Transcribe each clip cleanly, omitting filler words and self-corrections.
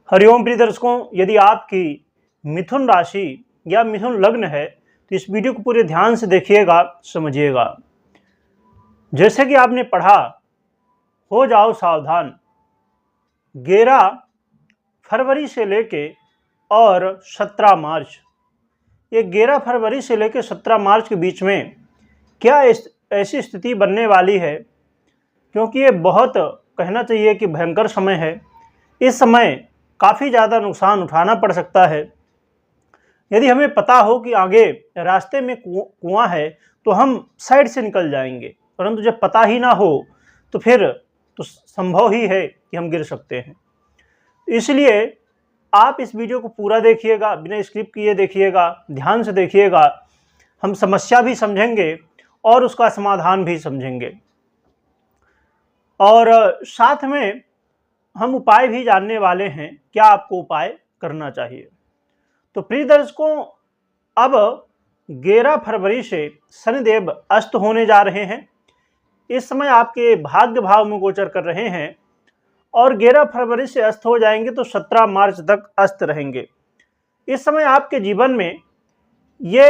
हरिओम प्रिय दर्शकों, यदि आपकी मिथुन राशि या मिथुन लग्न है तो इस वीडियो को पूरे ध्यान से देखिएगा, समझिएगा। जैसे कि आपने पढ़ा, हो जाओ सावधान, 11 फरवरी से लेके और 17 मार्च, ये 11 फरवरी से लेकर 17 मार्च के बीच में क्या ऐसी स्थिति बनने वाली है, क्योंकि ये बहुत कहना चाहिए कि भयंकर समय है। इस समय काफ़ी ज़्यादा नुकसान उठाना पड़ सकता है। यदि हमें पता हो कि आगे रास्ते में कुआं है तो हम साइड से निकल जाएंगे, परंतु जब पता ही ना हो तो फिर तो संभव ही है कि हम गिर सकते हैं। इसलिए आप इस वीडियो को पूरा देखिएगा, बिना स्किप किए देखिएगा, ध्यान से देखिएगा। हम समस्या भी समझेंगे और उसका समाधान भी समझेंगे, और साथ में हम उपाय भी जानने वाले हैं, क्या आपको उपाय करना चाहिए। तो प्रिय दर्शकों, अब 11 फरवरी से शनिदेव अस्त होने जा रहे हैं। इस समय आपके भाग्य भाव में गोचर कर रहे हैं और 11 फरवरी से अस्त हो जाएंगे तो 17 मार्च तक अस्त रहेंगे। इस समय आपके जीवन में ये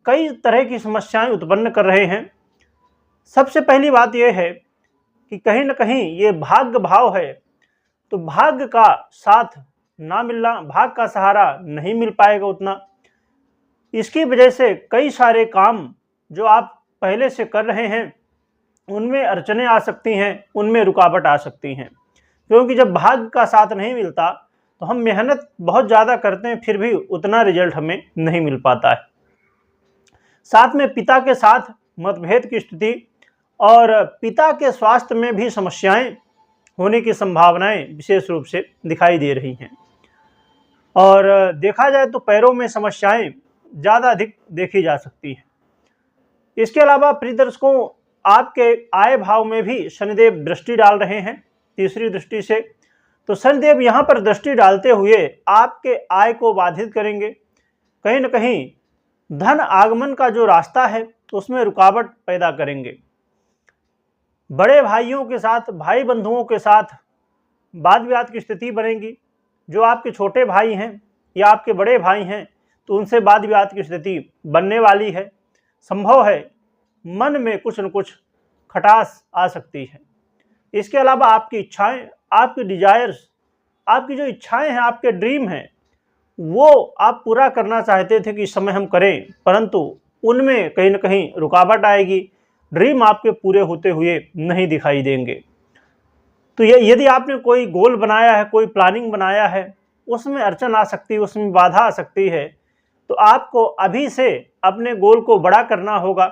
कई तरह की समस्याएं उत्पन्न कर रहे हैं। सबसे पहली बात यह है कि कहीं ना कहीं ये भाग्य भाव है, तो भाग्य का साथ ना मिलना, भाग्य का सहारा नहीं मिल पाएगा उतना। इसकी वजह से कई सारे काम जो आप पहले से कर रहे हैं उनमें अड़चनें आ सकती हैं, उनमें रुकावट आ सकती हैं, क्योंकि जब भाग्य का साथ नहीं मिलता तो हम मेहनत बहुत ज़्यादा करते हैं, फिर भी उतना रिजल्ट हमें नहीं मिल पाता है। साथ में पिता के साथ मतभेद की स्थिति और पिता के स्वास्थ्य में भी समस्याएं होने की संभावनाएं विशेष रूप से दिखाई दे रही हैं। और देखा जाए तो पैरों में समस्याएं ज़्यादा अधिक देखी जा सकती हैं। इसके अलावा प्रिय दर्शकों, आपके आय भाव में भी शनिदेव दृष्टि डाल रहे हैं, तीसरी दृष्टि से। तो शनिदेव यहाँ पर दृष्टि डालते हुए आपके आय को बाधित करेंगे। कहीं न कहीं धन आगमन का जो रास्ता है उसमें रुकावट पैदा करेंगे। बड़े भाइयों के साथ, भाई बंधुओं के साथ वाद विवाद की स्थिति बनेगी। जो आपके छोटे भाई हैं या आपके बड़े भाई हैं तो उनसे वाद विवाद की स्थिति बनने वाली है। संभव है मन में कुछ न कुछ खटास आ सकती है। इसके अलावा आपकी इच्छाएं, आपकी डिजायर्स, आपकी जो इच्छाएं हैं, आपके ड्रीम हैं, वो आप पूरा करना चाहते थे कि इस समय हम करें, परंतु उनमें कहीं ना कहीं रुकावट आएगी। ड्रीम आपके पूरे होते हुए नहीं दिखाई देंगे। तो ये यदि आपने कोई गोल बनाया है, कोई प्लानिंग बनाया है, उसमें अड़चन आ सकती है, उसमें बाधा आ सकती है, तो आपको अभी से अपने गोल को बड़ा करना होगा।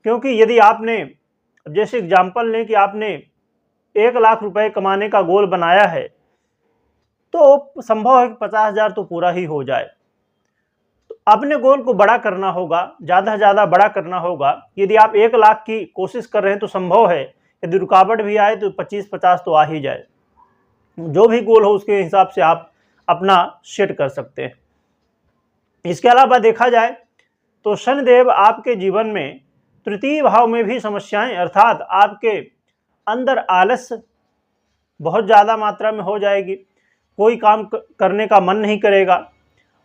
क्योंकि यदि आपने, जैसे एग्जाम्पल लें कि आपने 1 लाख रुपए कमाने का गोल बनाया है, तो संभव है कि 50,000 तो पूरा ही हो जाए। तो अपने गोल को बड़ा करना होगा, ज़्यादा से ज़्यादा बड़ा करना होगा। यदि आप 1 लाख की कोशिश कर रहे हैं तो संभव है यदि रुकावट भी आए तो 25-50 तो आ ही जाए। जो भी गोल हो उसके हिसाब से आप अपना सेट कर सकते हैं। इसके अलावा देखा जाए तो शनिदेव आपके जीवन में तृतीय भाव में भी समस्याएं, अर्थात आपके अंदर आलस्य बहुत ज़्यादा मात्रा में हो जाएगी, कोई काम करने का मन नहीं करेगा।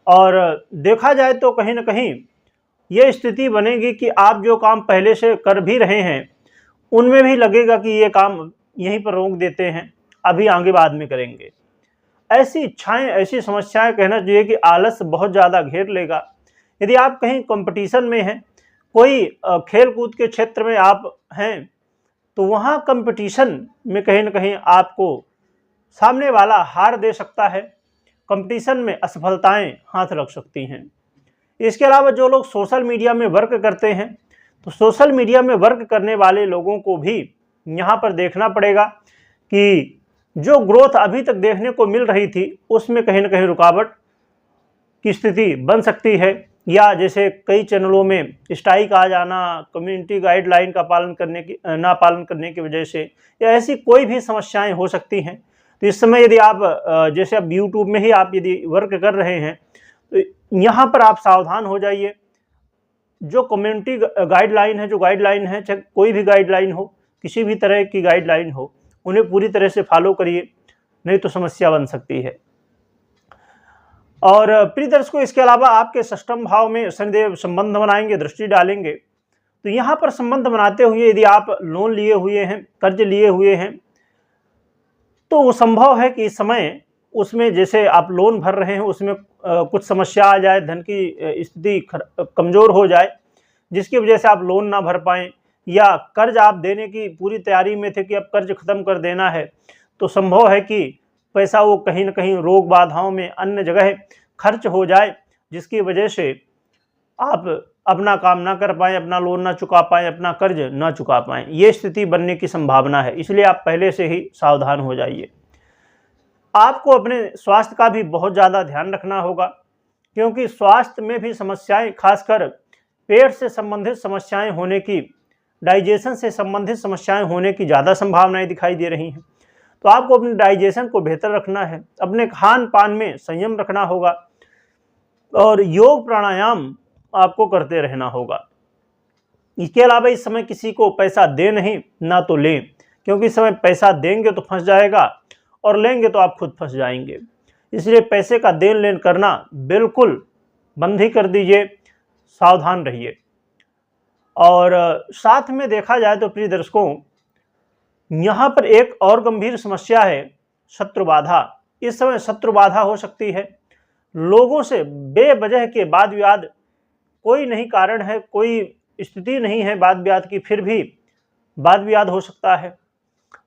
और देखा जाए तो कहीं ना कहीं ये स्थिति बनेगी कि आप जो काम पहले से कर भी रहे हैं उनमें भी लगेगा कि ये काम यहीं पर रोक देते हैं, अभी आगे बाद में करेंगे। ऐसी इच्छाएं, ऐसी समस्याएं, कहना चाहिए कि आलस बहुत ज़्यादा घेर लेगा। यदि आप कहीं कंपटीशन में हैं, कोई खेल कूद के क्षेत्र में आप हैं, तो वहाँ कंपटीशन में कहीं ना कहीं आपको सामने वाला हार दे सकता है, कंपटीशन में असफलताएं हाथ लग सकती हैं। इसके अलावा जो लोग सोशल मीडिया में वर्क करते हैं, तो सोशल मीडिया में वर्क करने वाले लोगों को भी यहाँ पर देखना पड़ेगा कि जो ग्रोथ अभी तक देखने को मिल रही थी उसमें कहीं ना कहीं रुकावट की स्थिति बन सकती है। या जैसे कई चैनलों में स्ट्राइक आ जाना, कम्युनिटी गाइडलाइन का पालन करने की ना पालन करने की वजह से, या ऐसी कोई भी समस्याएं हो सकती हैं। तो इस समय यदि आप जैसे अब यूट्यूब में ही आप यदि वर्क कर रहे हैं तो यहाँ पर आप सावधान हो जाइए। जो कम्युनिटी गाइडलाइन है, जो गाइडलाइन है, चाहे कोई भी गाइडलाइन हो, किसी भी तरह की गाइडलाइन हो, उन्हें पूरी तरह से फॉलो करिए, नहीं तो समस्या बन सकती है। और प्रिय दर्शकों, इसके अलावा आपके षष्ठम भाव में शनिदेव संबंध बनाएंगे, दृष्टि डालेंगे। तो यहाँ पर संबंध बनाते हुए यदि आप लोन लिए हुए हैं, कर्ज लिए हुए हैं, तो वो संभव है कि इस समय उसमें जैसे आप लोन भर रहे हैं उसमें कुछ समस्या आ जाए, धन की स्थिति कमज़ोर हो जाए, जिसकी वजह से आप लोन ना भर पाएँ, या कर्ज आप देने की पूरी तैयारी में थे कि अब कर्ज ख़त्म कर देना है, तो संभव है कि पैसा वो कहीं न कहीं रोग बाधाओं में अन्य जगह खर्च हो जाए, जिसकी वजह से आप अपना काम ना कर पाएँ, अपना लोन ना चुका पाएँ, अपना कर्ज ना चुका पाएँ। ये स्थिति बनने की संभावना है, इसलिए आप पहले से ही सावधान हो जाइए। आपको अपने स्वास्थ्य का भी बहुत ज़्यादा ध्यान रखना होगा, क्योंकि स्वास्थ्य में भी समस्याएं, खासकर पेट से संबंधित समस्याएं होने की, डाइजेशन से संबंधित समस्याएं होने की ज़्यादा संभावनाएं दिखाई दे रही हैं। तो आपको अपने डाइजेशन को बेहतर रखना है, अपने खान पान में संयम रखना होगा और योग प्राणायाम आपको करते रहना होगा। इसके अलावा इस समय किसी को पैसा दे नहीं, ना तो लें, क्योंकि इस समय पैसा देंगे तो फंस जाएगा और लेंगे तो आप खुद फंस जाएंगे। इसलिए पैसे का देन लेन करना बिल्कुल बंद ही कर दीजिए, सावधान रहिए। और साथ में देखा जाए तो प्रिय दर्शकों, यहाँ पर एक और गंभीर समस्या है, शत्रु बाधा। इस समय शत्रु बाधा हो सकती है, लोगों से बेवजह के वाद विवाद, कोई नहीं कारण है, कोई स्थिति नहीं है वाद विवाद की, फिर भी वाद विवाद हो सकता है।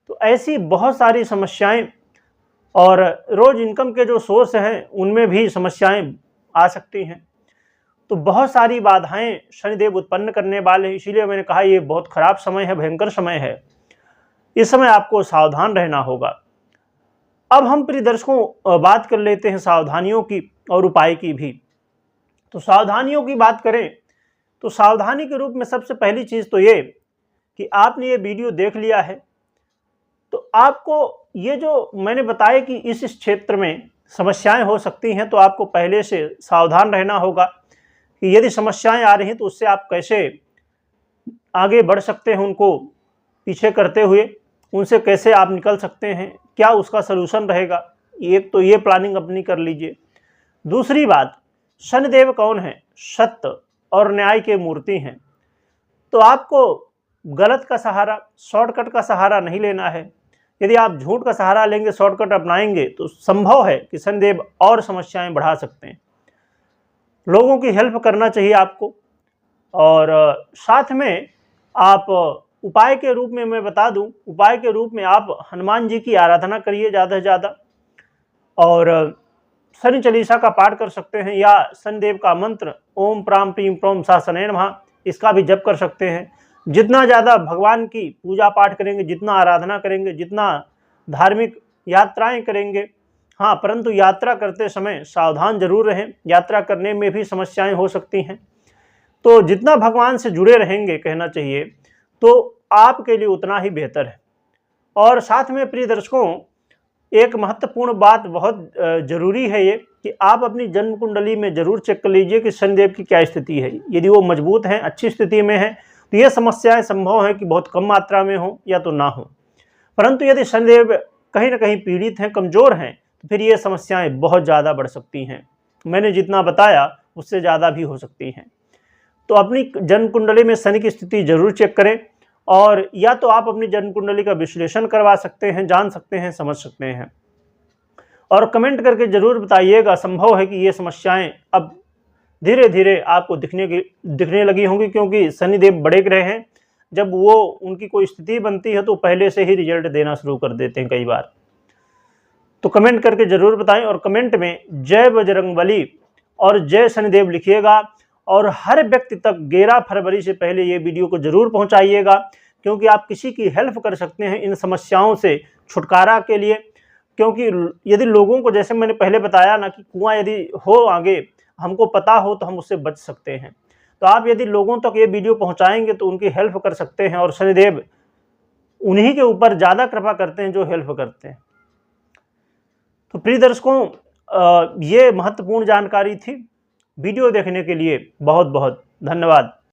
तो ऐसी बहुत सारी समस्याएं, और रोज इनकम के जो सोर्स हैं उनमें भी समस्याएं आ सकती हैं। तो बहुत सारी बाधाएं शनिदेव उत्पन्न करने वाले हैं, इसीलिए मैंने कहा ये बहुत खराब समय है, भयंकर समय है। इस समय आपको सावधान रहना होगा। अब हम प्रिय दर्शकों बात कर लेते हैं सावधानियों की और उपाय की भी। तो सावधानियों की बात करें तो सावधानी के रूप में सबसे पहली चीज़ तो ये कि आपने ये वीडियो देख लिया है, तो आपको ये जो मैंने बताया कि इस क्षेत्र में समस्याएं हो सकती हैं, तो आपको पहले से सावधान रहना होगा कि यदि समस्याएं आ रही हैं तो उससे आप कैसे आगे बढ़ सकते हैं, उनको पीछे करते हुए उनसे कैसे आप निकल सकते हैं, क्या उसका सलूशन रहेगा। एक तो ये प्लानिंग अपनी कर लीजिए। दूसरी बात, शनिदेव कौन है? सत्य और न्याय के मूर्ति हैं। तो आपको गलत का सहारा, शॉर्टकट का सहारा नहीं लेना है। यदि आप झूठ का सहारा लेंगे, शॉर्टकट अपनाएंगे, तो संभव है कि शनिदेव और समस्याएं बढ़ा सकते हैं। लोगों की हेल्प करना चाहिए आपको। और साथ में आप उपाय के रूप में मैं बता दूं, उपाय के रूप में आप हनुमान जी की आराधना करिए ज़्यादा से ज़्यादा, और शनि चालीसा का पाठ कर सकते हैं, या शनिदेव का मंत्र ओम प्राम प्रीम प्रोम शासने नमः, इसका भी जप कर सकते हैं। जितना ज़्यादा भगवान की पूजा पाठ करेंगे, जितना आराधना करेंगे, जितना धार्मिक यात्राएं करेंगे, हाँ, परंतु यात्रा करते समय सावधान जरूर रहें, यात्रा करने में भी समस्याएं हो सकती हैं। तो जितना भगवान से जुड़े रहेंगे, कहना चाहिए, तो आपके लिए उतना ही बेहतर है। और साथ में प्रिय दर्शकों, एक महत्वपूर्ण बात बहुत जरूरी है ये कि आप अपनी जन्म कुंडली में जरूर चेक कर लीजिए कि शनिदेव की क्या स्थिति है। यदि वो मजबूत हैं, अच्छी स्थिति में है, तो ये समस्याएं संभव है कि बहुत कम मात्रा में हो या तो ना हो। परंतु यदि शनिदेव कहीं ना कहीं पीड़ित हैं, कमज़ोर हैं, तो फिर ये समस्याएं बहुत ज़्यादा बढ़ सकती हैं। मैंने जितना बताया उससे ज़्यादा भी हो सकती हैं। तो अपनी जन्म कुंडली में शनि की स्थिति जरूर चेक करें, और या तो आप अपनी जन्म कुंडली का विश्लेषण करवा सकते हैं, जान सकते हैं, समझ सकते हैं। और कमेंट करके जरूर बताइएगा, संभव है कि ये समस्याएं अब धीरे धीरे आपको दिखने लगी होंगी, क्योंकि शनिदेव बड़े ग्रह हैं। जब वो उनकी कोई स्थिति बनती है तो पहले से ही रिजल्ट देना शुरू कर देते हैं कई बार। तो कमेंट करके जरूर बताएं, और कमेंट में जय बजरंगबली और जय शनिदेव लिखिएगा। और हर व्यक्ति तक 11 फरवरी से पहले ये वीडियो को जरूर पहुंचाइएगा, क्योंकि आप किसी की हेल्प कर सकते हैं इन समस्याओं से छुटकारा के लिए। क्योंकि यदि लोगों को, जैसे मैंने पहले बताया ना, कि कुआं यदि हो आगे, हमको पता हो, तो हम उससे बच सकते हैं। तो आप यदि लोगों तक ये वीडियो पहुंचाएंगे तो उनकी हेल्प कर सकते हैं, और शनिदेव उन्हीं के ऊपर ज़्यादा कृपा करते हैं जो हेल्प करते हैं। तो प्रिय दर्शकों, ये महत्वपूर्ण जानकारी थी। वीडियो देखने के लिए बहुत बहुत धन्यवाद।